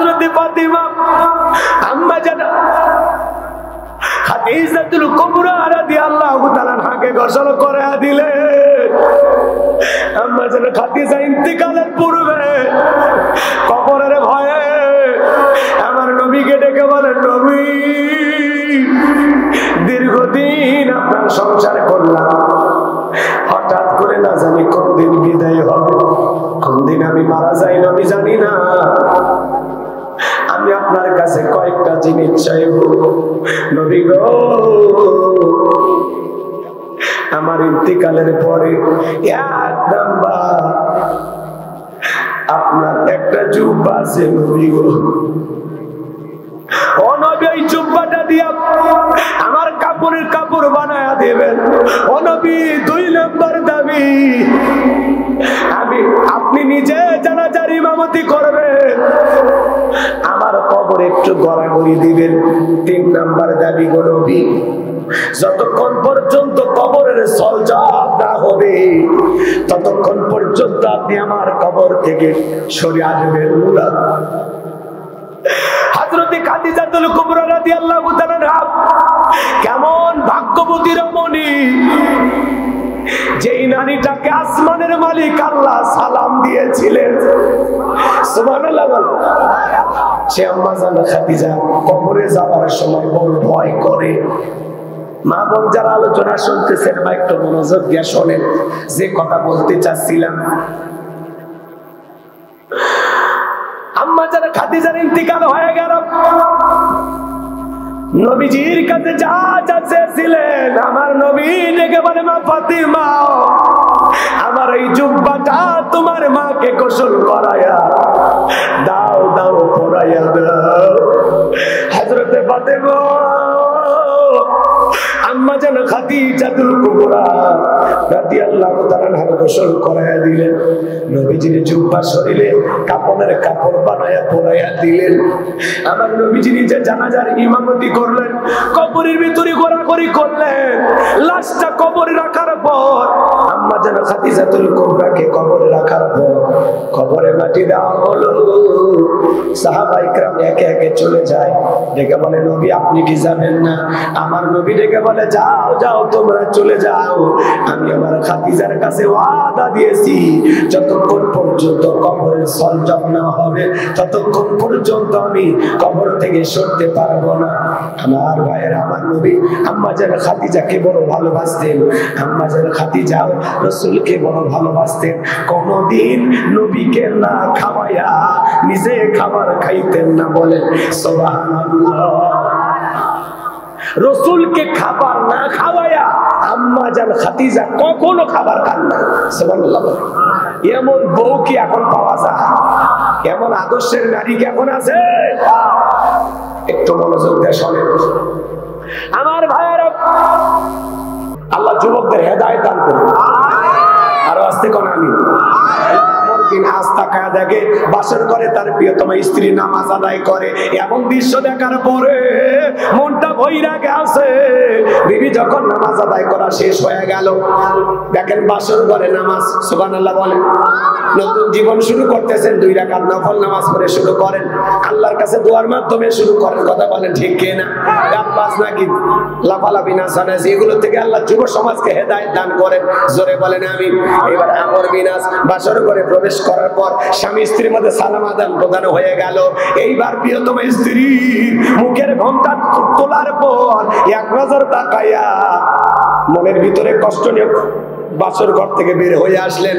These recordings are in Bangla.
হযরতে ফাতিমা আম্মা জান খাদিজাতুল কুবরা রাদিয়াল্লাহু তাআলা আনহাকে গোসল করে দিলেন। আম্মা জান খাদিজা ইন্তিকালের পূর্বে কবরের ভয়ে আমার নবীকে ডেকে বলেন, নবী দীর্ঘদিন আপনার সংসার করলাম, হঠাৎ করে না জানি কোন দিন বিদায় হবে, কোন দিন আমি মারা যাই নবী জানি না। আমি আপনার কাছে কয়েকটা জিনিস চাইব নবী গো। আমার ইন্তিকালের পরে এক নাম্বার আপনার একটা জুব্বা আছে নবী গো। ও নবী এই জুব্বাটা দিয়া আমার কাপড়ের কাপড় বানায়া দেবেন। ও নবী দুই নাম্বার দাবি আপনি নিজে জানাজার ইমামতি করবেন, আমার কবর একটু গড়াগড়ি দিবেন। তিন নাম্বার দাবি গো নবী যতক্ষণ পর্যন্ত কবরের সলজব না হবে ততক্ষণ পর্যন্ত আপনি আমার কবর থেকে সরে আসবেন না। হযরতে খাদিজাতুল কুবরা রাদিয়াল্লাহু তাআলা কেমন ভাগ্যবতী রমণী, যেই নারীটাকে আসমানের মালিক আল্লাহ সালাম দিয়েছিলেন। সুবহানাল্লাহ। সে আম্মা জান খাদিজা কবরে যাওয়ার সময় বড় ভয় করে। মা বোন যারা আলোচনা শুনতেছেন বা একটু মনোযোগ দিয়ে শোনেন যে কথা বলতে চাচ্ছিলাম। আম্মা জান খাদিজার ইন্তিকাল হয়ে গেল। নবীজির কাছে যা যা চেয়েছিলেন আমার নবী ডেকে বলে, মা ফাতিমা আমার এই জুব্বাটা তোমার মাকে গোসল করায়া দাও, দাও পরাইয়া দাও। হযরতে ফাতিমা আম্মা জান খাদিজাতুল কুবরা রাদিয়াল্লাহু তাআলা আনহা গোসল করায়া দিলেন। নবীজির জুব্বা শরীরে কাপড়ের কাপড় বানায়া পরাইয়া দিলেন। আমার নবীজি নিজে জানাজার ইমামতি করলেন, কবরের ভিতরে ঘোরাঘুরি করলেন। লাশটা কবরে রাখার পর আম্মা জান খাদিজাতুল কুবরাকে কবরে রাখার পর কবরে মাটি দেওয়া হলো। সাহাবায়ে কেরাম একে একে চলে যায়। ডেকে বলে, নবী আপনি কি যাবেন না? আমার নবী ডেকে বলে, যাও যাও তোমরা চলে যাও, আমি আমার খাদিজার কাছে ওয়াদা দিয়েছি যতক্ষণ পর্যন্ত কবরের সলজব না হবে ততক্ষণ পর্যন্ত আমি কবর থেকে সরতে পারবো না। আমার ভাইয়ের আমার নবী আম্মা জান খাদিজাকে বড় ভালোবাসতেন। আম্মা জান খাদিজা রাসূলকে বড় ভালোবাসতেন। কোনদিন নবীকে না খাওয়ায়া নিজে খাবার খাইতেন না। বলেন সুবহানাল্লাহ। রসুলকে খাবার না খাওয়ায়া আম্মা জান খাদিজা কখনো খাবার খান না। সুবহানাল্লাহ। এমন বউ কি এখন পাওয়া যায়? এমন আদর্শের নারী কি এখন আছে? একটু মনোযোগ দিয়ে শোনেন আমার ভাইয়েরা। আল্লাহ যুবকদের হেদায়েত দান করুন। আরো আস্তে কোন আমি দিন আস্থা খায়া দেখে বাসর করে তার প্রিয়তমা স্ত্রী নামাজ আদায় করে। এমন দৃশ্য দেখার পরে মনটা ভইরা গেছে। বিবি যখন নামাজ আদায় করা শেষ হয়ে গেল, দেখেন বাসর করে নামাজ। সুবহানাল্লাহ বলেন। নতুন জীবন শুরু করতেছেন, 2 রাকাত নফল নামাজ পড়ে শুরু করেন, আল্লাহর কাছে দোয়ার মাধ্যমে শুরু করেন। কথা বলেন ঠিক কি না? গাব্বাস নাকি লাফালাফি না সানাস এগুলো থেকে আল্লাহ যুব সমাজকে হেদায়েত দান করেন। জোরে বলেন আমিন। এবার আমর বিনাস বাসর করে প্রবেশ করার পর স্বামী স্ত্রীর মধ্যে সালাম আদান প্রদান হয়ে গেল। এইবার প্রিয়তম স্ত্রী মুখের ঘোমটা তোলার পর এক নজর তাকায়া মনের ভিতরে কষ্ট নিয়ে বাসর ঘর থেকে বের হয়ে আসলেন।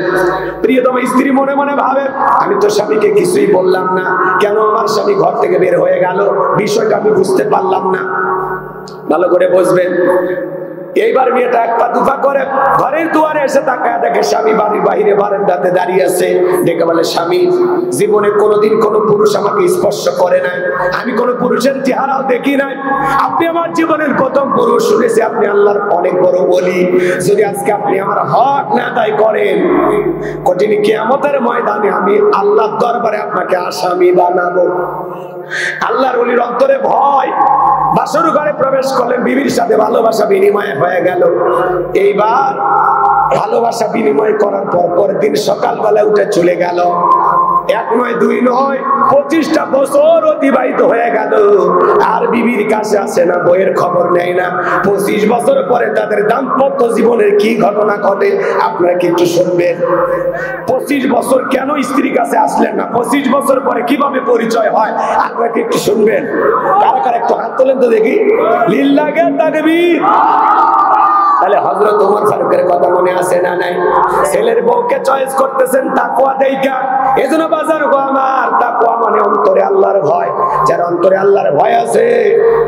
প্রিয়তম স্ত্রী মনে মনে ভাবে, আমি তো স্বামীকে কিছুই বললাম না, কেন আমার স্বামী ঘর থেকে বের হয়ে গেল? বিষয়টা আমি বুঝতে পারলাম না। ভালো করে বুঝবেন। এইবার মেয়েটা এক পা দুপা করে ঘরের দুয়ারে এসে তাকায় দেখে স্বামী বাড়ির বাইরে বারান্দাতে দাঁড়িয়ে আছে। ডেকে বলে, স্বামী জীবনে কোনোদিন কোনো পুরুষ আমাকে স্পর্শ করে নাই, আমি কোনো পুরুষের চেহারাও দেখি নাই, আপনি আমার জীবনের প্রথম পুরুষ। শুনেছি আপনি আল্লাহর অনেক বড় ওলি। যদি আজকে আপনি আমার হক না আদায় করেন, কঠিন কিয়ামতের ময়দানে আমি আল্লাহর দরবারে আপনাকে আসামি বানাবো। আল্লাহর ওলির অন্তরে ভয়। বাসর ঘরে প্রবেশ করলেন, বিবির সাথে ভালোবাসা বিনিময় হয়ে গেল। এইবার ভালোবাসা বিনিময় করার পর পরের দিন সকালবেলা উঠে চলে গেল এক নয় দুই নয় 25টা বছর অতিবাহিত হয়ে গেল, আর বিবির কাছে আসে না, বইয়ের খবর নেয় না। 25 বছর পরে তাদের দাম্পত্য জীবনের কি ঘটনা ঘটে আপনারা কি একটু শুনবেন? 25 বছর কেন স্ত্রীর কাছে আসলেন না, 25 বছর পরে কিভাবে পরিচয় হয় আপনারা কি একটু শুনবেন? কারা কারা একটু হাত তোলেন তো দেখি। লিল্লাহে তাকবীর। তাহলে হযরত ওমর ফারুকের কথা মনে আছে না নাই? ছেলের বউকে চয়েস করতেছেন তাকওয়া দেইকা। এজন্য বাজার গো আমার, তাকওয়া মানে অন্তরে আল্লাহর ভয়। যার অন্তরে আল্লাহর ভয় আছে,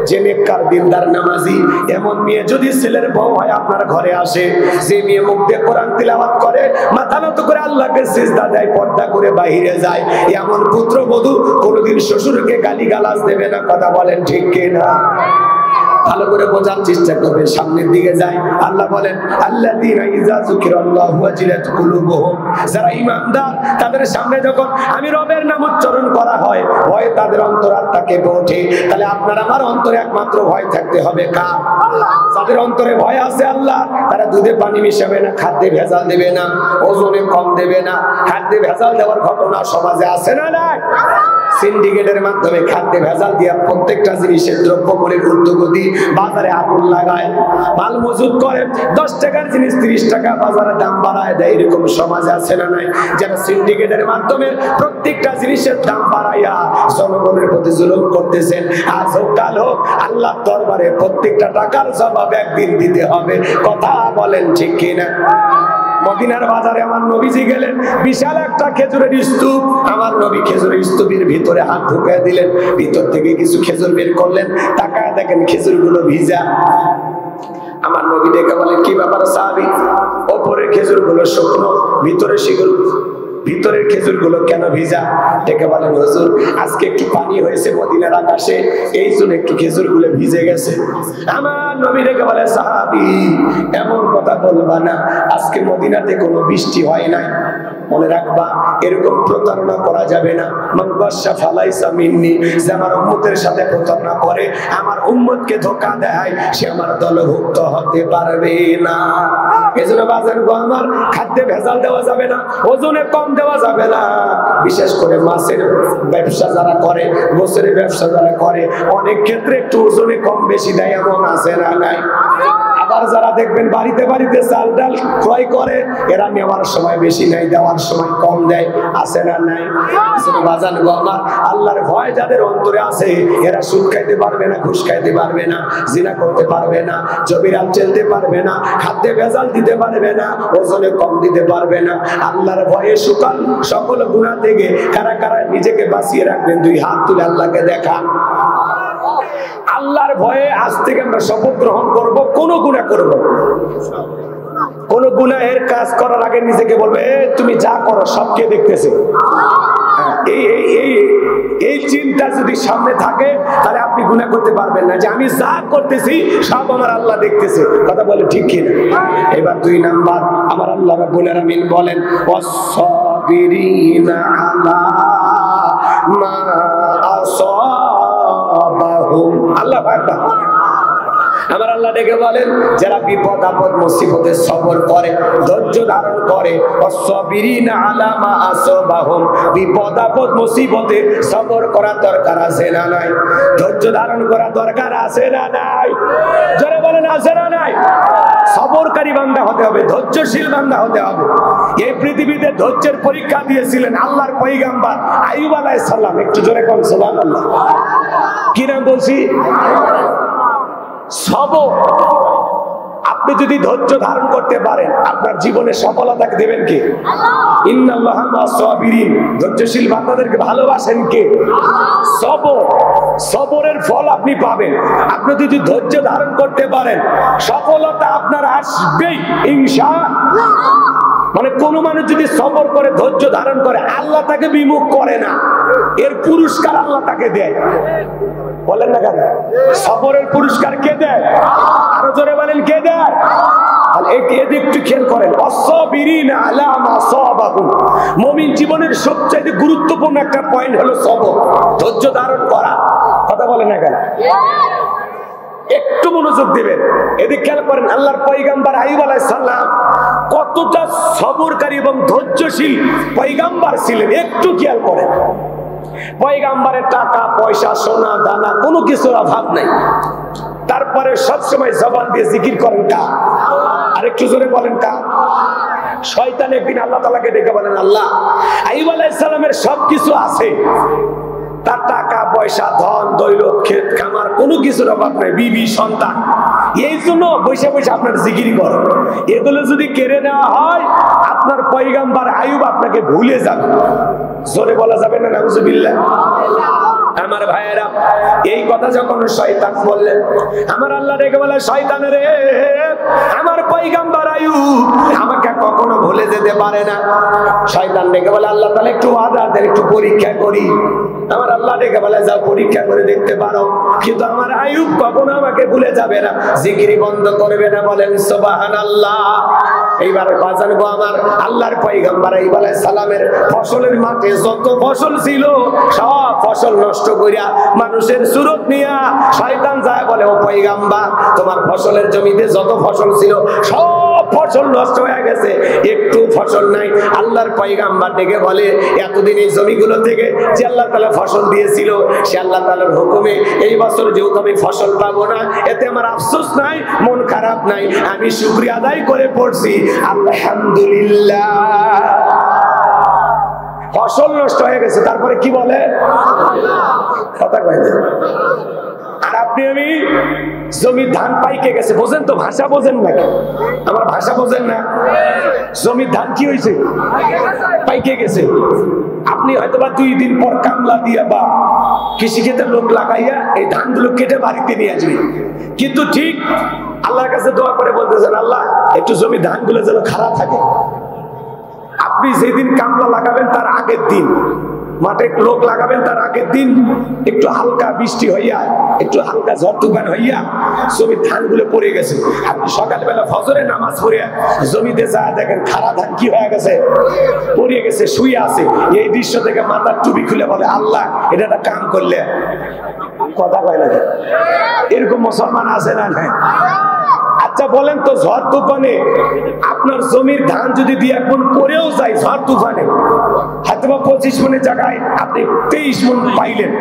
যে নেককার দিনদার নামাজি, এমন মেয়ে যদি ছেলের বউ হয় আপনার ঘরে আসে, যে মেয়ে মুখ দিয়ে কোরআন তিলাওয়াত করে, মাথা নত করে আল্লাহকে সিজদা দেয়, পর্দা করে বাইরে যায়, এমন পুত্রবধূ কোনোদিন শ্বশুরকে গালিগালাজ দেবে না। কথা বলেন ঠিক কিনা? ভালো করে বোঝার চেষ্টা করবেন, সামনের দিকে যায়। আল্লাহ বলেন আল্লাযীনা ইযা যুকিরাল্লাহু ওয়াজিলাত কুলুবুহুম, যারা ঈমানদার তাদের সামনে যখন আমি রবের নাম উচ্চারণ করা হয়, ভয় তাদের অন্তরাত্মা কেঁপে ওঠে। তাহলে আপনার আমার অন্তরে একমাত্র ভয় থাকতে হবে কার? যাদের অন্তরে ভয় আছে আল্লাহ, তারা দুধে পানি মিশাবে না, খাদ্যে ভেজাল দেবে না, ওজনে কম দেবে না। খাদ্যে ভেজাল দেওয়ার ঘটনা সমাজে আছে না নাই? সিন্ডিকেটের মাধ্যমে খাদ্যে ভেজাল দিয়া প্রত্যেকটা জিনিসের দ্রব্যমূল্যের ঊর্ধ্বগতি, বাজারে আগুন লাগায়, মাল মজুত করে, 10 টাকার জিনিস 30 টাকা বাজারে দাম বাড়ায় দেয়। এরকম সমাজে আছে না নাই? যারা সিন্ডিকেটের মাধ্যমে প্রত্যেকটা জিনিসের দাম বাড়াইয়া জনগণের প্রতি জুলুম করতেছেন, আজ হোক কাল হোক আল্লাহর দরবারে প্রত্যেকটা টাকার জবাব একদিন দিতে হবে। কথা বলেন ঠিক কিনা? মদিনার বাজারে আমার নবীজি গেলেন, বিশাল একটা খেজুরের স্তূপ। আমার নবী খেজুরের স্তূপের ভিতরে হাত ঢুকিয়ে দিলেন, ভিতর থেকে কিছু খেজুর বের করলেন, তাকায় দেখেন খেজুরগুলো ভিজা। আমার নবী ডেকে বলেন, কি ব্যাপার সাহাবী? ওপরের খেজুরগুলো শুকনো, ভিতরের খেজুরগুলো কেন ভিজা? ডেকে বলেন, হুজুর আজকে একটু পানি হয়েছে মদিনার আকাশে, এই জন্য একটু খেজুরগুলো ভিজে গেছে। আমার নবী ডেকে বলে, সাহাবী এমন কথা বলবা না, আজকে মদিনাতে কোনো বৃষ্টি হয় নাই। মনে রাখবা, এরকম প্রতারণা করা যাবে না। মান গাশা ফালাইসা মিন্নি, যে আমার উম্মতের সাথে প্রতারণা করে, আমার উম্মতকে ধোঁকা দেয়, সে আমার দলভুক্ত হতে পারবে না। এজন্য বাজার গো আমার, খাদ্যে ভেজাল দেওয়া যাবে না, ওজনে কম দেওয়া যাবে না। বিশেষ করে মাছের ব্যবসা যারা করে, গোছের ব্যবসা যারা করে, অনেক ক্ষেত্রে একটু ওজনে কম বেশি দেয়, এমন আছে না নাই? আবার যারা দেখবেন বাড়িতে বাড়িতে চাল ডাল ক্রয় করে, এরা নেওয়ার সময় বেশি নেয়, দেওয়ার সময় কম দেয়, আছে না নাই? বাজান গো আমার, আল্লাহর ভয় যাদের অন্তরে আছে, এরা সুদ খাইতে পারবে না, ঘুষ খাইতে পারবে না, জিনা করতে পারবে না, জমিরাল চলতে পারবে না, খাদ্যে ভেজাল দিতে পারবে না, ওজনে কম দিতে পারবে না। আল্লাহর ভয়ে সুকাল সকল গুনাহ থেকে কারা কারা নিজেকে বাঁচিয়ে রাখবেন? 2 হাত তুলে আল্লাহকে দেখান। আল্লাহর ভয়ে আজ থেকে আমরা শপথ গ্রহণ করব, কোন গুনাহ করব না। কোন গুনাহের কাজ করার আগে নিজেকে বলবে, তুমি যা করো সব কে দেখতেছে। এই চিন্তা যদি সামনে থাকে, তাহলে আপনি গুনাহ করতে পারবেন না, যে আমি যা করতেছি সব আমার আল্লাহ দেখতেছে। কথা বলে ঠিক কিনা? এবার 2 নাম্বার, আমার আল্লাহ রাব্বুল আলামিন বলেন, ওয়াস-সাবিরিনা আলা মা আসাবাহুম। আল্লাহু আকবার। আমার আল্লাহ ডেকে বলেন, যারা বিপদ আপদ মুসিবতে সবর করে, ধৈর্য ধারণ করে, ওয়াস-সাবিরিনা আলা মা আসাবাহুম, বিপদ আপদ মুসিবতে সবর করা দরকার আছে না নাই? ধৈর্য ধারণ করা দরকার আছে না নাই? জোরে বলেন, আছে না নাই? সবরকারী বান্দা হতে হবে, ধৈর্যশীল বান্দা হতে হবে। এই পৃথিবীতে ধৈর্যের পরীক্ষা দিয়েছিলেন আল্লাহর পয়গম্বর আইয়ুব আলাইহিস সালাম। একটু জোরে কোন সুবহানাল্লাহ। কি নাম বলছি? সবর। আপনি যদি ধৈর্য ধারণ করতে পারেন, আপনার জীবনে সফলতা দেবেন কে? ইন্নাল্লাহা মা'as-সাবিরিন। ধৈর্যশীল বান্দাদেরকে ভালোবাসেন কে? সবর। সবরের ফল আপনি পাবেন। আপনি যদি ধৈর্য ধারণ করতে পারেন, সফলতা আপনার আসবেই ইনশাআল্লাহ। মানে কোন মানুষ যদি সবর করে, ধৈর্য ধারণ করে, আল্লাহ তাকে বিমুখ করে না, এর পুরস্কার আল্লাহ তাকে দেয়। বলেন না কেন? সবরের পুরস্কার কে দেয়? আরো জোরে বলেন, কে দেয়? একটু খেয়াল করেন, ওয়াস-সাবিরিনা আলা মা আসাবাহুম। মুমিন জীবনের সবচেয়ে গুরুত্বপূর্ণ একটা পয়েন্ট হলো সবর, ধৈর্য ধারণ করা। কথা বলেন না কেন? একটু মনোযোগ দিবেন, এদিকে খেয়াল করেন। আল্লাহর পয়গম্বর আইয়ুব আলাইহিস সালাম কতটা সবরকারী এবং ধৈর্যশীল পয়গম্বর ছিলেন, একটু খেয়াল করেন। পয়গম্বরের টাকা পয়সা সোনা দানা কোনো কিছুর অভাব নাই, তারপরে সবসময় জবান দিয়ে জিকির করেন কা? আরেকটু জোরে বলেন কা? শয়তান একদিন আল্লাহ তাআলাকে ডেকে বলেন, আল্লাহ আইয়ুব আলাইহিস সালামের সবকিছু আছে, তার টাকা পয়সা ধন দৌলত ক্ষেত খামার কোনো কিছুর অভাব নাই, বিবি সন্তান, এই জন্য বসে বসে আপনার জিকির করেন। এগুলো যদি কেড়ে নেওয়া হয় আপনার পয়গম্বর আইয়ুব আপনাকে ভুলে যাবে। জোরে বলা যাবে না নাউজুবিল্লাহ? আমার ভাইয়েরা, এই কথা যখন শয়তান বললেন, আমার আল্লাহ ডেকে বলে, শয়তান রে, আমার পয়গম্বর আইয়ুব আমাকে কখনো ভুলে যেতে পারে না। শয়তান ডেকে বলে, আল্লাহ তাআলা একটু ওয়াদা দেন, একটু পরীক্ষা করি। আমার আল্লাহ ডেকে বলে, যাও পরীক্ষা করে দেখতে পারো, কিন্তু আমার আইয়ুব কখনো আমাকে ভুলে যাবে না, জিকির বন্ধ করবে না। বলেন সুবহানাল্লাহ। এইবারে বাজান গো, আমার আল্লাহর পয়গম্বর আইয়ুব আলাইহিস সালামের ফসলের মাঠে যত ফসল ছিল সব ফসল নষ্ট কইরা মানুষের সুরত নিয়া শয়তান যায় বলে, ও পয়গম্বর, তোমার ফসলের জমিতে যত ফসল ছিল সব ফসল নষ্ট হয়ে গেছে, একটু ফসল নাই। আল্লাহর পয়গম্বর ডেকে বলে, এতদিন এই জমিগুলো থেকে যে আল্লাহ তাআলা ফসল দিয়েছিল, সে আল্লাহ তাআলার হুকুমে এই বছর যেহেতু আমি ফসল পাবো না, এতে আমার আফসোস নাই, মন খারাপ নাই, আমি শুকরিয়া আদায় করে পড়ছি আলহামদুলিল্লাহ। ফসল নষ্ট হয়ে গেছে, তারপরে কি বলে? কথা কয় না। আর আপনি আমি জমির ধান পাইকে গেছে, বোঝেন তো? ভাষা বোঝেন নাকি? আমার ভাষা বোঝেন না? জমির ধান কি হয়েছে? পাইকে গেছে। আপনি হয়তো বা 2 দিন পর কামলা দিয়া বা কৃষিক্ষেত্রে লোক লাগাইয়া এই ধানগুলো কেটে বাড়িতে নিয়ে আসবে, কিন্তু ঠিক আল্লাহর কাছে দোয়া করে বলতেছেন, আল্লাহ একটু জমির ধানগুলো যেন খারাপ থাকে। আপনি যেদিন কামলা লাগাবেন তার আগের দিন, মাঠে লোক লাগাবেন তার আগের দিন একটু হালকা বৃষ্টি হইয়া, একটু হালকা ঝড় তুফান হইয়া জমির ধানগুলো পড়ে গেছে। আপনি সকালবেলা ফজরের নামাজ পড়ে জমিতে যা দেখেন খারাপ ধান কি হয়ে গেছে, পড়ে গেছে, শুয়ে আছে। এই দৃশ্য থেকে মাথার টুপি খুলে বলে, আল্লাহ এটা একটা কাম করলে। কথা কয় না? এরকম মুসলমান আছে না? নাই? আচ্ছা বলেন তো, ঝড় তুফানে আপনার জমির ধান যদি 2-1 মণ পরেও যায় ঝড় তুফানে, হয়তো 25 মণের জায়গায় আপনি 23 মণ পাইলেন,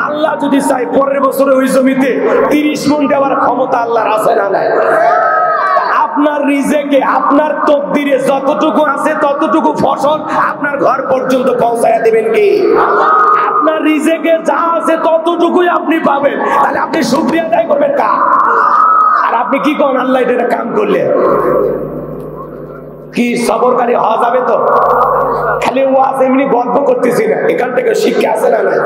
আল্লাহ যদি চাই পরের বছরে ওই জমিতে 30 মণ দেওয়ার ক্ষমতা আল্লাহর আছে না নাই? আপনার রিজেকে, আপনার তকদিরে যতটুকু আছে ততটুকু ফসল আপনার ঘর পর্যন্ত পৌঁছায়া দিবেন কি? আপনার রিজেকে যা আছে ততটুকুই আপনি পাবেন। তাহলে আপনি শুকরিয়া আদায় করবেন কা? আর আপনি কি কোন আল্লাহ এটা কাম করলে কি সবরকারী হওয়া যাবে? তো খালি ওয়াজ এমনি গল্প করতেছি না, এখান থেকে শিক্ষা আছে না নাই?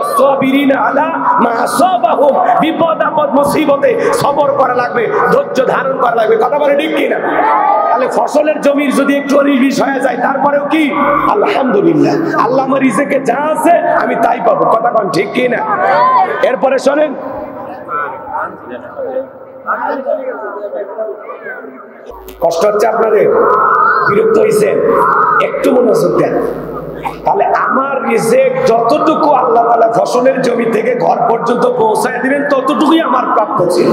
আসসাবিরিনা আলা মা আসাবাহুম, বিপদ আপদ মুসিবতে সবর করা লাগবে, ধৈর্য ধারণ করা লাগবে। কথা বলে ঠিক কি না? তাহলে ফসলের জমির যদি একটু অনিশ হয়ে যায় তারপরেও কি আলহামদুলিল্লাহ, আল্লাহ আমার রিজেকে যা আছে আমি তাই পাবো। কথা বলেন ঠিক কি না? এরপরে শোনেন, কষ্ট হচ্ছে আপনাদের, বিরক্ত হয়েছেন, একটু মনোযোগ দেন। তাহলে আমার রিজেক যতটুকু আল্লাহ তাআলা ফসলের জমি থেকে ঘর পর্যন্ত পৌঁছায় দিবেন ততটুকুই আমার প্রাপ্য ছিল।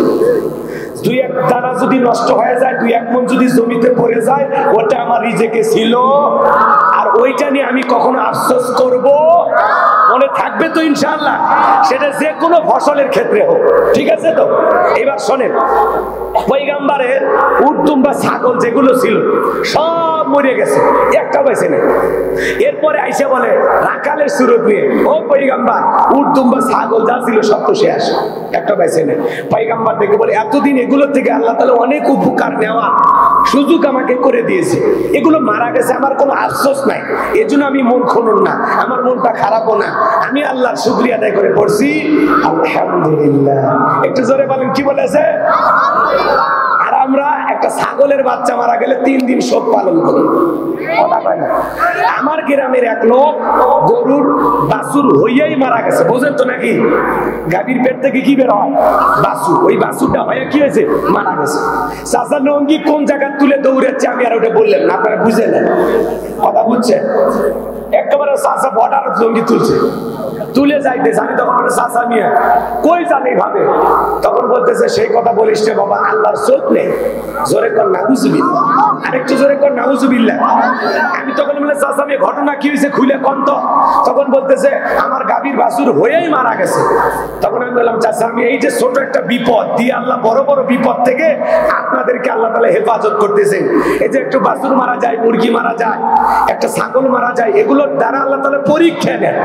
2-1 দানা যদি নষ্ট হয়ে যায়, 2-1 মণ যদি জমিতে পড়ে যায়, ওটা আমার রিজেকে ছিল, আর ওইটা নিয়ে আমি কখনো আফসোস করব? মনে থাকবে তো ইনশাআল্লাহ, সেটা যে কোনো ফসলের ক্ষেত্রে হোক। ঠিক আছে তো? এবার শোনেন, পয়গম্বরের উট দুম্বা ছাগল যেগুলো ছিল সব মরে গেছে, একটা বেঁচে নেই। এরপরে আইসা বলে রাখালের সুরত নিয়ে, ও পয়গম্বর, উট দুম্বা ছাগল যা ছিল সব তো শেষ, একটা বেঁচে নেই। পয়গম্বর দেখে বলে, এতদিন এগুলো থেকে আল্লাহ তাআলা অনেক উপকার নেওয়া সুযোগ আমাকে করে দিয়েছে, এগুলো মারা গেছে, আমার কোনো আফসোস নাই, এজন্য আমি মন খুনুন না, আমার মনটা খারাপও না, আমি আল্লাহর শুকরিয়া আদায় করে পড়ছি আলহামদুলিল্লাহ। একটু জোরে বলেন, কি বলেছে? আর আমরা একটা ছাগলের বাচ্চা মারা গেলে 3 দিন শোক পালন করি। কথা কয় না? আমার গ্রামের এক লোক গরুর বাছুর হইয়াই মারা গেছে, বোঝেন তো নাকি? গাভীর পেট থেকে কি বের হয়? বাছুর। ওই বাছুরটা হয়ে কি হয়েছে? মারা গেছে। চাচা লঙ্গি কোন জায়গা তুলে দৌড়াচ্ছে আমি আর ওটা বললেন না, আপনারা বুঝে নেন। কথা বুঝছেন? একেবারে চাচা বর্ডার লঙ্গি তুলছে, তুলে যাইতেছে, আমি তখন বলে চাচা মিয়া কই জানি ভাবে, তখন বলতেছে সেই কথা বলিস রে বাবা, আল্লাহর চোখ নেই, জোরে কর নাউজুবিল্লাহ, আরেকটু জোরে কর নাউজুবিল্লাহ। আমি তখন বলে চাচা মিয়া ঘটনা কি হয়েছে খুলে কোন তো, তখন বলতেছে আমার গাভীর বাছুর হয়েই মারা গেছে। তখন আমি বললাম চাচা আমি এই যে ছোট একটা বিপদ দিয়ে আল্লাহ বড় বড় বিপদ থেকে আপনাদেরকে আল্লাহ তাআলা হেফাজত করতেছেন। এই যে একটু বাছুর মারা যায়, মুরগি মারা যায়, একটা ছাগল মারা যায়, এগুলোর দ্বারা আল্লাহ তাআলা পরীক্ষা নেন।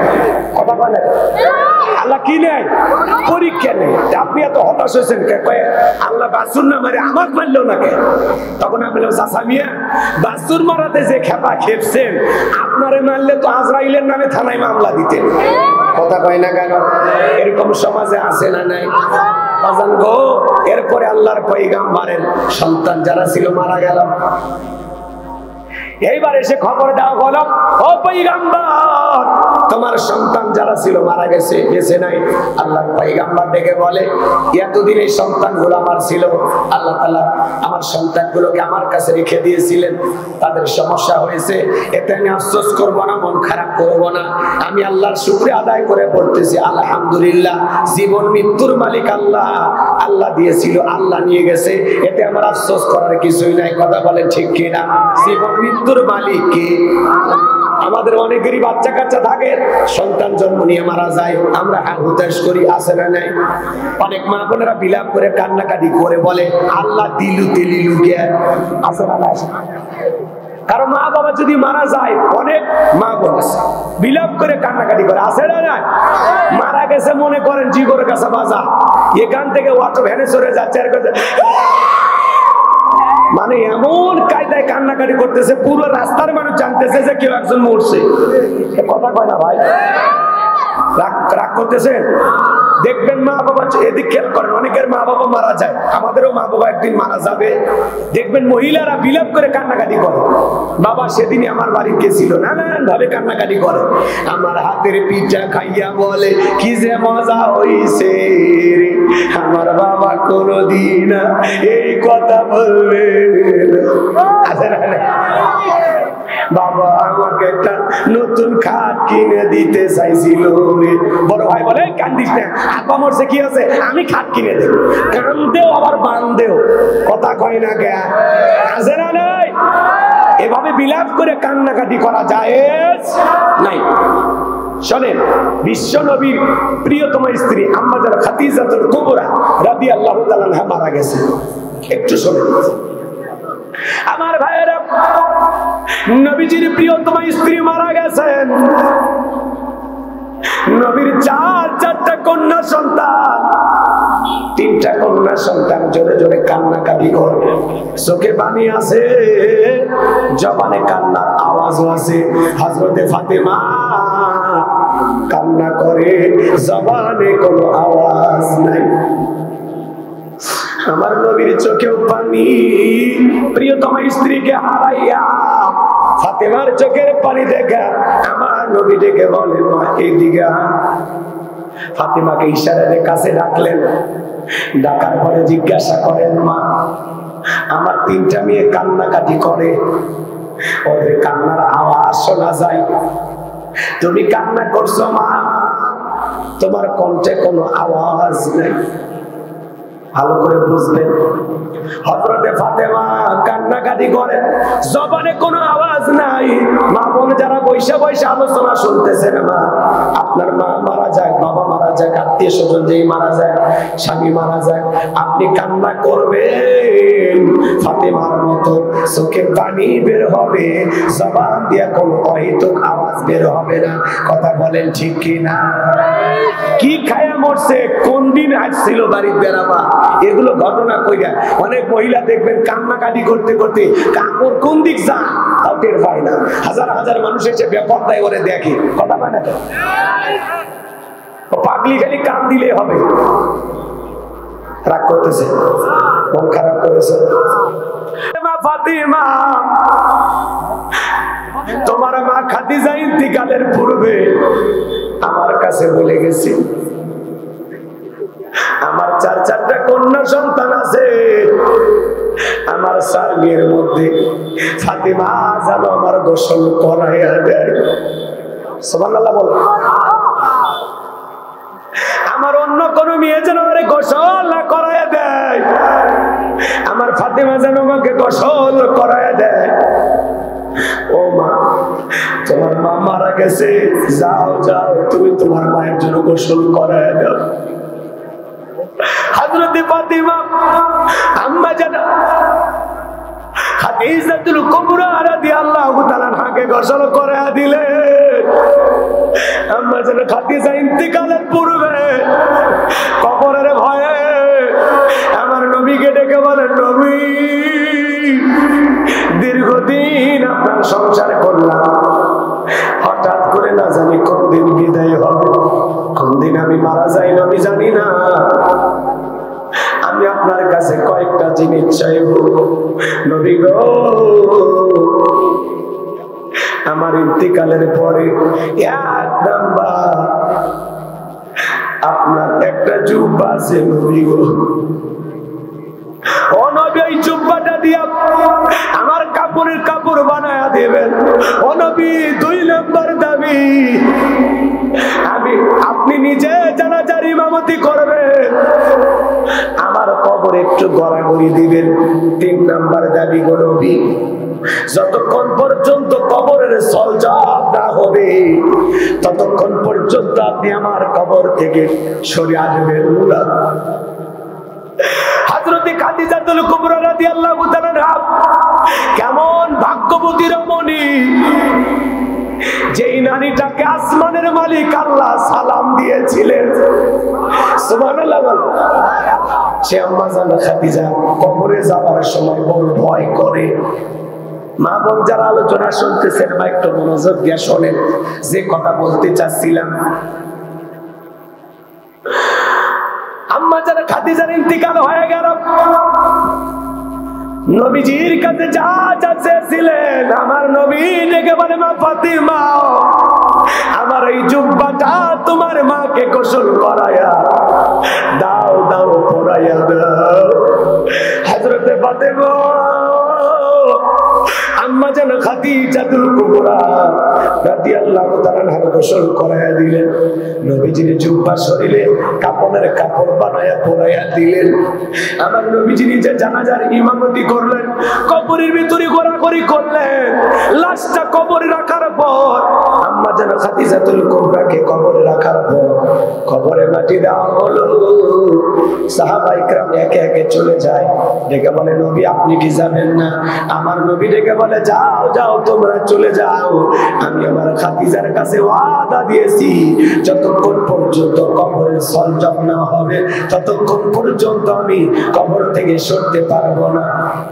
কথা বলেন আল্লাহ কি নেয়? পরীক্ষা নেয়। আপনি এত হতাশ হয়েছেন আল্লাহ বাছুর না মারে আমাকে মারলো না কেন? তখন আমি বললাম চাচা মিয়া বাছুর মারাতে যে খেপা খেপছেন, আপনারে মারলে তো আজরাইলের নামে থানায় মামলা দিতেন। কথা কয় না কেন? এরকম সমাজে আছে না নাই? বাজান গো, এরপরে আল্লাহর পয়গাম্বরের সন্তান যারা ছিল মারা গেল। এইবার এসে খবর দেওয়া হলো, ও পয়গাম্বর তোমার সন্তান যারা ছিল মারা গেছে, বেঁচে নাই। আল্লাহর পয়গাম্বর ডেকে বলে এতদিন এই সন্তানগুলো আমার ছিল, আল্লাহ তাআলা আমার সন্তানগুলোকে আমার কাছে রেখে দিয়েছিলেন, তাদের সমস্যা হয়েছে, এতে আমি আফসোস করব না, মন খারাপ করব না, আমি আল্লাহর শুকরিয়া আদায় করে পড়তেছি আলহামদুলিল্লাহ, জীবন মৃত্যুর মালিক আল্লাহ, আল্লাহ দিয়েছিল আল্লাহ নিয়ে গেছে, এতে আমার আফসোস করার কিছুই নাই। কথা বলেন ঠিক কিনা? জীবন মৃত্যুর মালিক কে? আমাদের অনেকেরই বাচ্চা কাচ্চা থাকে, সন্তান জন্ম নিয়ে মারা যায়, আমরা হুতাশ করি, আছে না নাই? অনেক মা বোনেরা বিলাপ করে কান্নাকাটি করে বলে আল্লাহ দিলু তেলিলু কে, আছে না নাই? কারণ মা বাবা যদি মারা যায়, অনেক মা বোন বিলাপ করে কান্নাকাটি করে, আছে না নাই? মারা গেছে মনে করেন জিগর কাছে বাজার, এখান থেকে অটো ভ্যানে চড়ে যাচ্ছে আর মানে এমন কায়দায় কান্নাকাটি করতেছে, পুরো রাস্তার মানুষ জানতেছে যে কেউ একজন মরছে। কথা কয় না ভাই? রাগ করতেছে? দেখবেন মা বাবা, এদিক খেয়াল করেন, অনেকের মা বাবা মারা যায়, আমাদেরও মা বাবা একদিন মারা যাবে, দেখবেন মহিলারা বিলাপ করে কান্নাকাটি করে, বাবা সেদিনই আমার বাড়ি গেছিল, নানান ভাবে কান্নাকাটি করে, আমার হাতের পিঠা খাইয়া বলে কি যে মজা হইছে রে, আমার বাবা কোনদিন এই কথা বলবে না। বাবা আমাকে একটা নতুন খাট কিনে দিতে চাইছিল রে, বড় ভাই বলে কান্দিস না, আপা মরছে কি আছে, আমি খাট কিনে দেব, কান্দেও আবার বান্দেও, কথা কয় না কে? আছে না নাই? এভাবে বিলাপ করে কান্নাকাটি করা যায় নাই। শোনেন, বিশ্ব নবীর প্রিয়তম স্ত্রী আম্মা জান খাদিজাতুল কুবরা রাদিয়াল্লাহু তাআলা আনহা মারা গেছে। একটু শোনেন আমার ভাইয়েরা, নবীজির প্রিয়তম স্ত্রী মারা গেছেন, নবীর চারটা কন্যা সন্তান, তিনটা কন্যা সন্তান জোরে জোরে কান্নাকাটি করে, চোখে পানি আছে, জবানে কান্নার আওয়াজও আছে। হযরতে ফাতেমা কান্না করে, জবানে কোনো আওয়াজ নাই। আমার নবীর চোখেও পানি, প্রিয়তম স্ত্রীকে হারাইয়া ফাতেমার চোখের পানি দেখা আমার নবী ডেকে বলেন মা এদিকে। ফাতেমাকে ইশারাতে কাছে ডাকলেন, ডাকার পরে জিজ্ঞাসা করেন মা আমার তিনটা মেয়ে কান্নাকাটি করে, ওদের কান্নার আওয়াজ শোনা যায়, তুমি কান্না করছো মা, তোমার কণ্ঠে কোনো আওয়াজ নেই। ভালো করে বুঝলেন, হযরতে ফাতেমা কান্নাকাটি করে, জবানে কোনো আওয়াজ নাই। মা বোন যারা বৈশা বৈশা আলোচনা শুনতেছেন, মা আপনার মা মারা যায়, বাবা মারা যায়, আত্মীয় স্বজন যেই মারা যায়, স্বামী মারা যায়, আপনি কান্না করবেন ফাতেমার মতো, চোখে পানি বের হবে, জবান দিয়ে কোনো অহেতুক আওয়াজ বের হবে না। কথা বলেন ঠিক কিনা? কি খায়া মরছে, কোন দিন আসছিল বাড়ির বেড়াবা, এগুলো ঘটনা কইরা অনেক মহিলা দেখবেন কান্নাকাটি করতে করতে কাপড় কোন দিক যা তাও টের পায় না। হাজার হাজার মানুষ এসে বেপরদায় ওরে দেখে, কথা পায় না তো, পাগলি খালি কান দিলে হবে। রাগ করতেছে, মন খারাপ করেছে। ফাতিমা তোমার মা খাদিজা ইন্তিকালের পূর্বে আমার কাছে বলে গেছে আমার চারটা কন্যা সন্তান আছে, আমার সার্গের মধ্যে ফাতিমা যেন আমার গোসল করাইয়া দেয়। সুবহানাল্লাহ বলো। মেয়ে যেন আরে গোসল করায় দেয়, আমার ফাতেমা যেন আমাকে গোসল করায় দেয়। ও মা, তোমার মা মারা গেছে, যাও যাও তুমি তোমার মায়ের জন্য গোসল করায় দাও। হযরত ফাতেমা আম্মা জান খাদিজাতুল কুবরা রাদিয়াল্লাহু তাআলা আনহাকে গোসল করায় দিলেন। আম্মা জান খাদিজা ইন্তিকালের পূর্বে কবরের ভয়ে আমার নবীকে ডেকে বলেন, নবী দীর্ঘদিন আপনার সংসার করলাম, হঠাৎ করে না জানি কোন দিন বিদায় হবে, কোন দিন আমি মারা যাই নবী জানি না। আমি আপনার কাছে কয়েকটা জিনিস চাইব নবী গো। আমার ইন্তিকালের পরে এক নাম্বার আপনার একটা জুব্বা আছে নবী গো, ও নবী এই জুব্বাটা দিয়া আমার কাপড়ের কাপড় বানায়া দেবেন। ও নবী দুই নাম্বার দাবি, আপনি নিজে জানাজার ইমামতি করবেন, আমার কবর একটু গড়াগড়ি দিবেন। তিন নাম্বার দাবি গো নবী, যতক্ষণ পর্যন্ত কবরের সলজব না হবে ততক্ষণ পর্যন্ত আপনি আমার কবর থেকে সরে আসবেন না। হযরত খাদিজাতুল কুবরা রাদিয়াল্লাহু তাআলা কেমন ভাগ্যবতী রমণী, যেই নারীটাকে আসমানের মালিক আল্লাহ সালাম দিয়েছিলেন, সুবহানাল্লাহ। সে আম্মা জান খাদিজা কবরে যাওয়ার সময় বড় ভয় করে। মা বোন যারা আলোচনা শুনতেছেন বা একটু মনোযোগ দিয়ে শোনেন, যে কথা বলতে চাচ্ছিলাম। আম্মা জান খাদিজার ইন্তিকাল হয়ে গেল, নবীজির কাছে যা যা চেয়েছিলেন আমার নবী ডেকে বলে, মা ফাতিমা আমার এই জুব্বাটা তোমার মাকে গোসল করায়া দাও, দাও পরাইয়া দাও। হযরত ফাতিমা আম্মা জান খাদিজাতুল কুবরা রাদিয়াল্লাহু তাআলা আনহা গোসল করায়া দিলেন। নবীজির জুব্বা শরীরে কাপড়ের কাপড় বানায়া পরাইয়া দিলেন। আমার নবীজি নিজে জানাজার ইমামতি করলেন, কবরের ভিতরে ঘোরাঘুরি করলেন। লাশটা কবরে রাখার পর আম্মা জান খাদিজাতুল কুবরাকে কবরে রাখার পর কবরে মাটি দেওয়া হলো। সাহাবায়ে কেরাম একে একে চলে যায়, ডেকে বলে, নবী আপনি কি জানেন না? আমার নবী ডেকে বলে, যাও যাও তোমরা চলে যাও, আমি আমার খাদিজার কাছে ওয়াদা দিয়েছি যতক্ষণ পর্যন্ত কবরের সলজব না হবে ততক্ষণ পর্যন্ত আমি কবর থেকে সরতে পারবো না।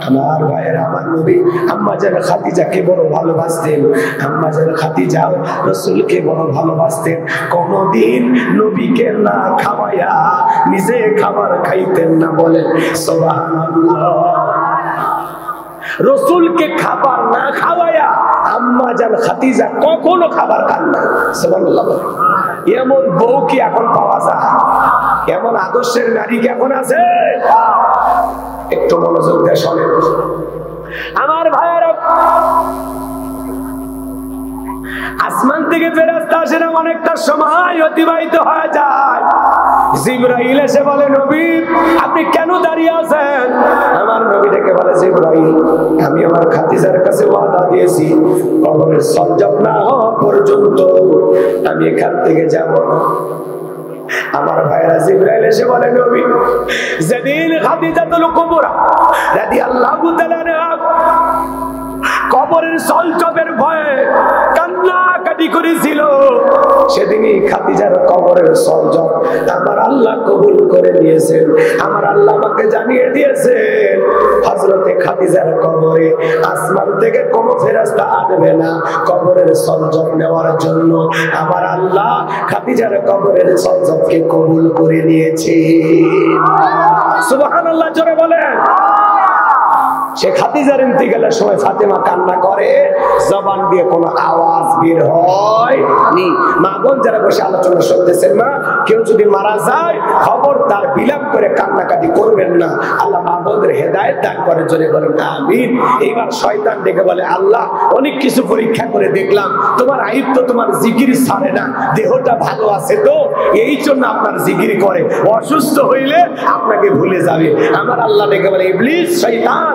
আমার ভাইয়ের, আমার নবী আম্মা জান খাদিজাকে বড় ভালোবাসতেন, আম্মা জান খাদিজাও রাসূলকে বড় ভালোবাসতেন। কোনদিন নবীকে না খাওয়ায়া নিজে খাবার খাইতেন না, বলেন সুবহানাল্লাহ। রসুলকে খাবার না খাওয়ায়া আম্মা জান খাদিজা কখনো খাবার খান না, সুবহানাল্লাহ। এমন বউ কি এখন পাওয়া যায়? এমন আদর্শের নারী কি এখন আছে? একটু মনোযোগ দিয়ে শোনেন আমার ভাইয়েরা। আসমান থেকে ফেরেশতা আসে না, অনেকটা সময় অতিবাহিত হয়ে যায়। জিবরাইল এসে বলে, নবী আপনি কেন দাঁড়িয়ে আছেন? আমার নবী ডেকে বলে, জিবরাইল আমি আমার খাদিজার কাছে ওয়াদা দিয়েছি কবরের সলজব না হওয়া পর্যন্ত আমি এখান থেকে যাব না। আমার ভাইরা জিবরাইল এসে বলে, নবী যেদিন খাদিজাতুল কুবরা রাদিয়াল্লাহু তাআলা কবরের সলজবের ভয়ে কান্নাকাটি করেছিল, সেদিনই খাদিজার কবরের সলজব আমার আল্লাহ কবুল করে নিয়েছেন। আমার আল্লাহ আমাকে জানিয়ে দিয়েছেন হযরতে খাদিজার কবরে আসমান থেকে কোনো ফেরেশতা আসবে না কবরের সলজব নেওয়ার জন্য। আমার আল্লাহ খাদিজার কবরের সলজবকে কবুল করে নিয়েছে। সুবহানাল্লাহ, জোরে বলেন। শেখ খাদিজার ইন্তেকালের সময় ফাতেমা কান্না করে, জবান দিয়ে কোনো আওয়াজ বের হয়নি। মা বোন যারা বসে আলোচনা শুনতেছেন, মা কেউ যদি মারা যায় খবরদার বিলাপ করে কান্নাকাটি করবেন না। আল্লাহ মা বোনদের হেদায়েত দান করে, জোরে বলেন আমিন। এইবার শয়তান ডেকে বলে, আল্লাহ অনেক কিছু পরীক্ষা করে দেখলাম, তোমার আইব তো তোমার জিকির ছাড়ে না, দেহটা ভালো আছে তো এই জন্য আপনার জিকির করে, অসুস্থ হইলে আপনাকে ভুলে যাবে। আমার আল্লাহ ডেকে বলে, ইবলিস শয়তান,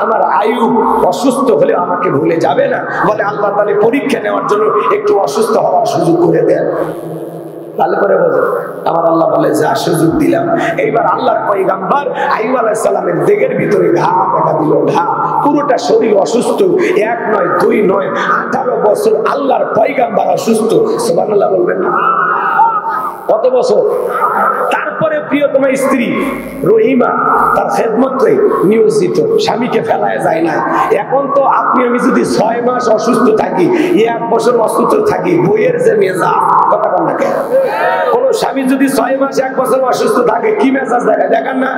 আমার আয়ু অসুস্থ হলে আমাকে ভুলে যাবে না। বলে আল্লাহ তাহলে পরীক্ষা নেওয়ার জন্য একটু অসুস্থ হওয়ার সুযোগ করে দেন। ভালো করে বোঝেন, আমার আল্লাহ বলে যা সুযোগ দিলাম। এইবার আল্লাহর পয়গাম্বর আইয়ুব আলাইহিস সালামের দেহের ভিতরে ঘা দেখা দিল, ঘা, পুরোটা শরীর অসুস্থ, 1 নয় 2 নয় 18 বছর আল্লাহর পয়গাম্বর অসুস্থ। সুবহানাল্লাহ বলবেন না? কত বছর? তারপরে প্রিয়তম স্ত্রী রহিমা তার খেদমতে নিয়োজিত, স্বামীকে ফেলায় যায় না। এখন তো আপনি আমি যদি 6 মাস অসুস্থ থাকি, 1 বছর অসুস্থ থাকি, বইয়ের যে মেজাজ, কথা বল না কেন? কোন স্বামী যদি 6 মাস 1 বছর অসুস্থ থাকে কি মেজাজ দেখায়, দেখেন না?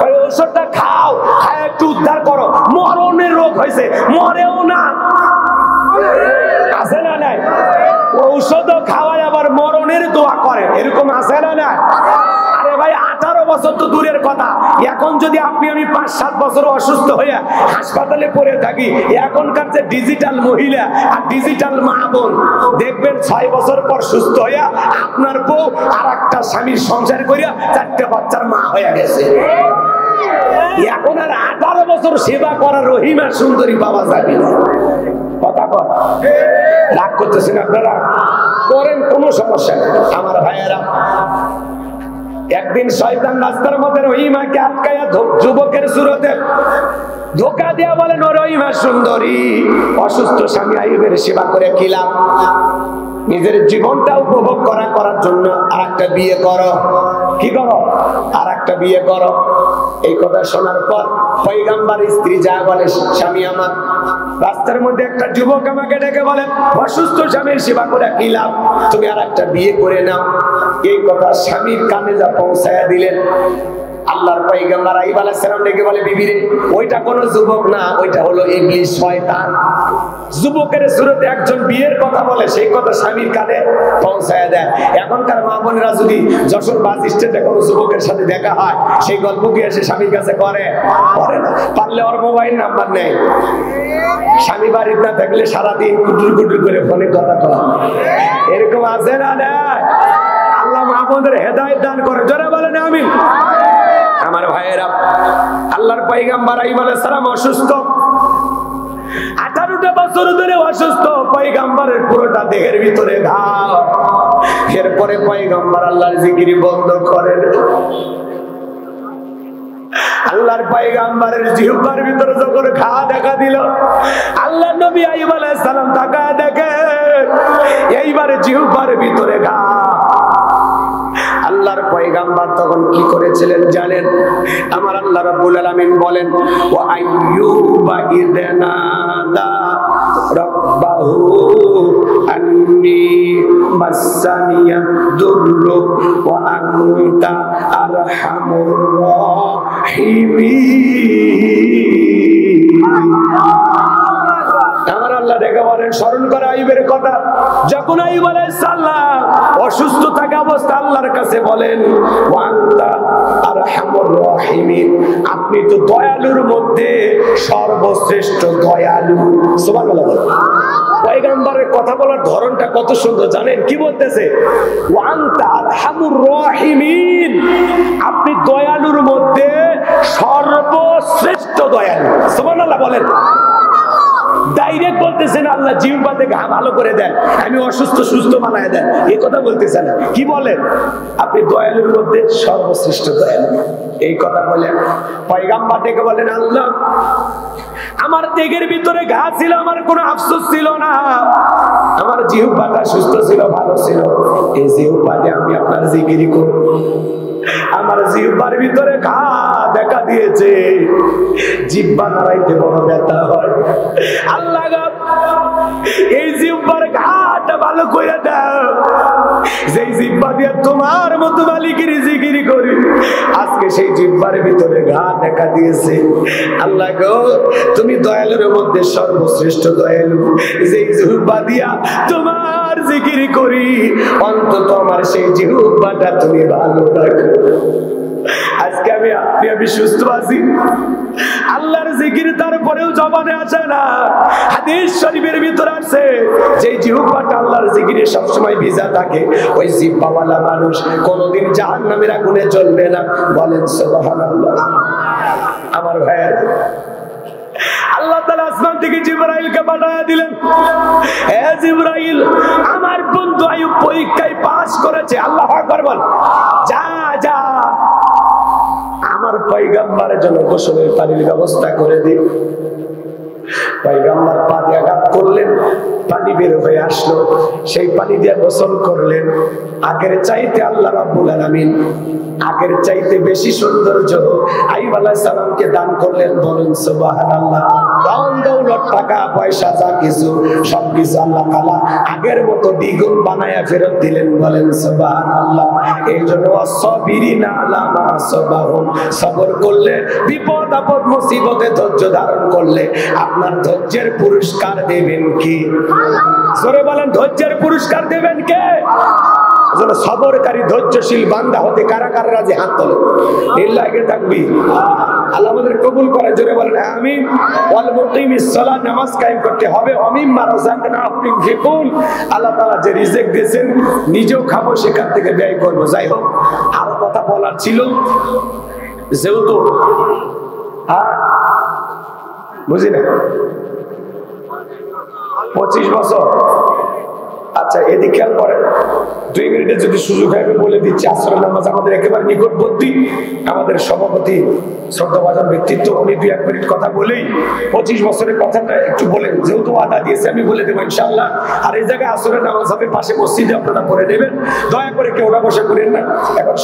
ওই ঔষধটা খাও, খায় একটু উদ্ধার করো, মরণের রোগ হয়েছে, মরেও না, আছে না নাই? ঔষধও খাওয়ায় আবার মরণের দোয়া করে, এরকম আছে না নাই? আরে ভাই 18 বছর তো দূরের কথা, এখন যদি আপনি আমি 5-7 বছর অসুস্থ হয়ে হাসপাতালে পড়ে থাকি, এখনকার যে ডিজিটাল মহিলা আর ডিজিটাল মা বোন দেখবেন 6 বছর পর সুস্থ হইয়া আপনার বউ আর একটা স্বামীর সংসার করিয়া 4টে বাচ্চার মা হয়ে গেছে। এখন আর 18 বছর সেবা করা রহিমা সুন্দরী বাবা যাবে না। কথা কর, রাগ করতেছেন আপনারা? করেন, কোনো সমস্যা নেই আমার ভাইয়েরা। একদিন শয়তান রাস্তার মধ্যে রহিমাকে আটকায়া যুবকের সুরতে ধোকা দেয়া বলেন, ও রহিমা সুন্দরী, অসুস্থ স্বামী আইয়ুবের সেবা করে কি লাভ? নিজের জীবনটা উপভোগ করার জন্য আর একটা বিয়ে করো। কি করো? আর একটা বিয়ে করো। এই কথা শোনার পর পয়গম্বর স্ত্রী যা বলে, স্বামী আমার, রাস্তার মধ্যে একটা যুবক আমাকে ডেকে বলে, অসুস্থ স্বামীর সেবা করে কি লাভ, তুমি আর একটা বিয়ে করে নাও। এই কথা স্বামীর কানে যা পৌঁছায়া দিলেন, আল্লাহর পয়গম্বর আইয়ুব আলাইহিস সালাম ডেকে বলে, বিবি রে, ওইটা কোনো যুবক না, ওইটা হলো ইবলিস, শয়তান। যুবকের সুরতে একজন বিয়ের কথা বলে, সেই কথা স্বামীর কানে পৌঁছায়া দেয়। এখনকার মা বোনেরা যদি যশোর বাস স্ট্যান্ডে কোনো যুবকের সাথে দেখা হয়, সেই গল্প কি এসে স্বামীর কাছে করে না? পারলে ওর মোবাইল নাম্বার নেই, স্বামী বাড়িতে না থাকলে সারাদিন কুটুর কুটুর করে ফোনে কথা কয়, এরকম আছে না? আল্লাহ মা বোনদের হেদায়েত দান করে, জোরে বলেন আমিন। আমার ভাইয়েরা, আল্লাহর পয়গম্বর আইয়ুব আলাইহিস সালাম অসুস্থ, 18টা বছর ধরে অসুস্থ, পয়গম্বরের পুরোটা দেহের ভিতরে ঘা। এরপরে পয়গম্বর আল্লাহর জিকির বন্ধ করেন। আল্লাহর পয়গম্বরের জিহ্বার ভিতরে যখন ঘা দেখা দিল, আল্লাহর নবী আইয়ুব আলাইহিস সালাম তাকায় দেখে এইবারে জিহ্বার ভিতরে ঘা। আল্লাহর পয়গম্বর তখন কি করেছিলেন জানেন? আমার আল্লাহ রাব্বুল আলামিন বলেন, ওয়া আইয়ুবা ইযনাদা রাব্বাহু আন্নী মাসানিয়া দুররু ওয়া আনতা আরহামুর রাহিমিন। আমার আল্লাহ ডেকে বলেন, স্মরণ করে আইয়ুবের কথা। যখন আইয়ুব আলাইহিস সালাম অসুস্থ থাকা অবস্থা আল্লাহর কাছে বলেন, ওয়া আনতা আরহামুর রাহিমিন, আপনি তো দয়ালুর মধ্যে সর্বশ্রেষ্ঠ দয়ালু। সুবহানাল্লাহ। পয়গম্বরের কথা বলার ধরনটা কত সুন্দর জানেন? কি বলতেছে? ওয়া আনতা আরহামুর রাহিমিন, আপনি দয়ালুর মধ্যে সর্বশ্রেষ্ঠ দয়ালু। সুবহানাল্লাহ বলেন। ডাইরেক্ট বলতেছেন আল্লাহ জিহ্বাতে ঘা ভালো করে দেন, আমি অসুস্থ সুস্থ বানায় দেন, এই কথা বলতেছেন। কি বলেন? আপনি দয়ালুর মধ্যে সর্বশ্রেষ্ঠ দয়ালু, এই কথা বলেন। পয়গম্বর ডেকে বলেন, আল্লাহ আমার দেহের ভিতরে ঘা ছিল, আমার কোনো আফসোস ছিল না, আমার জিহ্বাটা সুস্থ ছিল, ভালো ছিল, এই জিহ্বাতে আমি আপনার জিকির করব। আমার জিহ্বার ভিতরে ঘা দেখা দিয়েছে, জিহ্বা নাড়াইতে বড় ব্যথা হয়। আল্লাহ এই জিহ্বার ঘাটা ভালো করে দাও, যেই জিহ্বা দিয়ে তোমার মতো মালিকের জিকির করি, আজকে সেই জিহ্বার ভিতরে ঘা দেখা দিয়েছে। আল্লাহ গো, তুমি দয়ালুর মধ্যে সর্বশ্রেষ্ঠ দয়ালু। যেই জিহ্বা দিয়া তোমার জিকির করি, অন্তত আমার সেই জিহ্বাটা তুমি ভালো রাখো। আজকে আমি সুস্থ আছি, আল্লাহর জিকির তারপরেও জবানে আসে না। হাদিস শরীফের ভিতরে আছে, যে জিহ্বাটা আল্লাহর জিকিরে সবসময় ভিজা থাকে, ওই জিহ্বাওয়ালা মানুষ কোনোদিন জাহান্নামের আগুনে জ্বলবে না। বলেন সুবহানাল্লাহ। আমার ভাইয়ের, আল্লাহ তাআলা আসমান থেকে জিবরাইলকে পাঠিয়ে দিলেন, হে জিবরাইল, আমার বন্ধু আইয়ুব পরীক্ষায় পাস করেছে। আল্লাহু আকবার বল। যা যা আমার পয়গম্বরের জন্য গোসলের পানির ব্যবস্থা করে দিন। পয়গম্বর পা দিয়ে আঘাত করলেন, পানি বের হয়ে আসলো, সেই পানি দিয়ে গোসল করলেন। আগের চাইতে আল্লাহ রাব্বুল আলামিন আগের চাইতে বেশি সৌন্দর্য আইয়ুব আলাইহিস সালামকে দান করলেন। বলেন সুবহানাল্লাহ। ধন দৌলত টাকা পয়সা যা কিছু সবকিছু আল্লাহ তাআলা আগের মতো দ্বিগুণ বানায়া ফেরত দিলেন। বলেন সুবহানাল্লাহ। এই জন্য সাবিরিনা আলা মা সাবারুম, সবর করলে, বিপদ আপদ মুসিবতে ধৈর্য ধারণ করলে আপনার ধৈর্যের পুরস্কার দেবেন কি? জোরে বলেন, ধৈর্যের পুরস্কার দেবেন কে? সবরকারী ধৈর্যশীল বান্দা হতে কারা কারা রাজি? হাত তোলো। লিল্লাহি তাকবীর। আল্লাহ আমাদের কবুল করে। জোরে বলেন আমিন। ওয়াল মুকিমিস সালাত, নামাজ কায়েম করতে হবে। অমিম্মা রাযাকনাহুম ইউনফিকুন, আল্লাহ তাআলা যে রিজিক দিয়েছেন নিজেও খাবো, সেখান থেকে ব্যয় করব। যাই হোক, আরো কথা বলার ছিল, যেহেতু বুঝি না 25 বছর। আচ্ছা, এদিকে খেয়াল করেন, 2 মিনিটে যদি সুযোগ হয় আমি বলে দিচ্ছি। আসরের নামাজ আমাদের একেবারে নিকটবর্তী। আমাদের সভাপতি শ্রদ্ধাভাজন ব্যক্তিত্ব, উনি 2-1 মিনিট কথা বলেই 25 বছরের কথাটা একটু বলেন। যেহেতু ওয়াদা দিয়েছে আমি বলে দেবো ইনশাআল্লাহ। আর এই জায়গায় আসরের নামাজ হবে, পাশে মসজিদে আপনারা পড়ে নেবেন। দয়া করে কেউ ওটা বসে করেন না। এখন